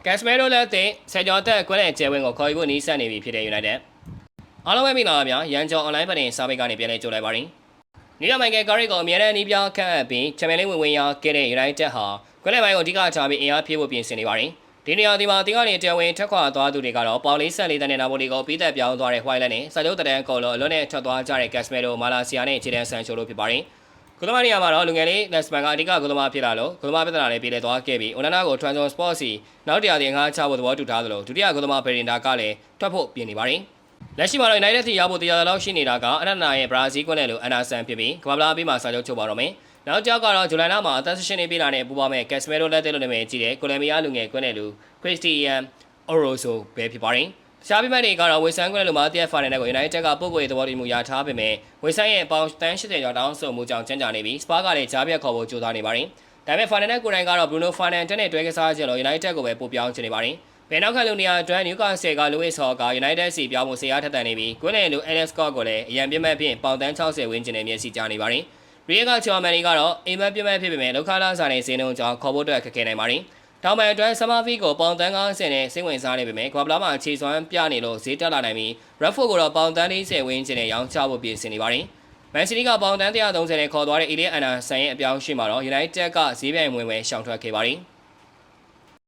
ကက်စမဲရိုလက်တဲ့ဆက်ကျော်တက်ကွဲတဲ့ကျဲဝင်းကိုခေါ်ယူဖို့နီးစပ်နေပြီဖြစ်တဲ့ United အားလုံးပဲမိလာပါများရန်ကျော် online ပတင်စာပေကနေပြန်လည်ကြိုလိုက်ပါရင်းနီလာမိုင်ကယ်ကာရီကိုအမြဲတမ်းနီးပြခန့်အပ်ပြီးချန်ပီယံလိဝင်ရခဲ့တဲ့ United ဟာကွဲတဲ့ပိုင်းကိုအဓိကချပြီးအင်အားဖြည့်ဖို့ပြင်ဆင်နေပါရင်းဒီနေရာဒီမှာတင်ကနေတဲဝင်ထက်ခွာသွားသူတွေကတော့ပေါင်လေး14တန်းနဲ့နာပိုလီကိုပြီးသက်ပြောင်းသွားတဲ့ White နဲ့စာချုပ်တန်းကော်လို့အလွန်နဲ့ထွက်သွားကြတဲ့ Casemiro မာလာဆီယာနဲ့ခြေတန်းဆန်ချိုလို့ဖြစ်ပါရင်းကုသမာနေရာမှာတော့လူငယ်လေး Lesman ကအဓိကကုသမာဖြစ်လာလို့ကုသမာပြဿနာလေးပြေလည်သွားခဲ့ပြီး Onana ကို Transport Sports စီနောက်တရားတင်ငါးချဖို့သဘောတူထားသလိုဒုတိယကုသမာ Berinda ကလည်းထွက်ဖို့ပြင်နေပါရင်းလက်ရှိမှာတော့ United ထိရောက်ဖို့တရားလောက်ရှိနေတာကအနက်နာရဲ့ Brazil ကွန်းနဲ့လို Anderson ဖြစ်ပြီးကမ္ဘာလာပြီးမှစာချုပ်ချုပ်ပါတော့မယ်နောက်ကြောက်ကတော့ဇူလိုင်လမှာအသက်ရှင်နေပြီလာတဲ့ပူပေါင်းမဲ့ Casemiro လက်သေးလို့နာမည်ကြီးတဲ့ကိုလံဘီယာလူငယ်ကွန်းနဲ့လူ Christian Orozo ပဲဖြစ်ပါရင်းရှားပြမတွေကတော့ဝေဆန်ကွန်းနဲ့လူမာတရားဖိုင်နယ်ကို United ကပုတ်ကိုယ်သဘောတူမှုရထားပေမဲ့ဝေဆန်ရဲ့ပေါင်တန်း80ကျော်တောင်းဆိုမှုကြောင့်ကြမ်းကြနေပြီးစပါကလည်းဂျားပြက်ခေါ်ဖို့ကြိုးစားနေပါရင်းဒါပေမဲ့ဖိုင်နယ်ကိုယ်တိုင်ကတော့ Bruno Fernandes နဲ့တွဲကစားခြင်းလို့ United ကိုပဲပို့ပြောင်းချင်နေပါရင်းဘယ်နောက်ခါလူနေရာအတွက် Newcastle က Luis Hall က United စီပြောင်းဖို့ဆရာထက်တန်နေပြီးကွန်းနဲ့လူ Alex Scott ကိုလည်းအရန်ပြမဲ့ဖြင့်ပေါင်တန်း60ဝန်းကျင်နဲ့မျက်စိကြားနေပါရင်းရီကချော်မန်နီကတော့အိမ်မက်ပြမဲ့ဖြစ်ပေမဲ့လောက်ခါလာစာနဲ့ဈေးနှုန်းကြောင့်ခေါ်ဖို့အတွက်ခက်ခဲနိုင်ပါရင်းတောင်ပန်အတွက်ဆမာဖီကိုပေါင်တန်း90နဲ့စိတ်ဝင်စားနေပေမဲ့ကွာဘလာမှာခြေစွမ်းပြနေလို့ဈေးတက်လာနိုင်ပြီး Redford ကိုတော့ပေါင်တန်း40ဝန်းကျင်နဲ့ရောင်းချဖို့ပြင်ဆင်နေပါရင်းမန်စီးတီးကပေါင်တန်း130နဲ့ခေါ်သွားတဲ့ Elliot Anderson ရဲ့အပြောင်းအရွှေ့မှာတော့ United ကဈေးပြိုင်ဝင်ရှောင်ထွက်ခဲ့ပါရင်း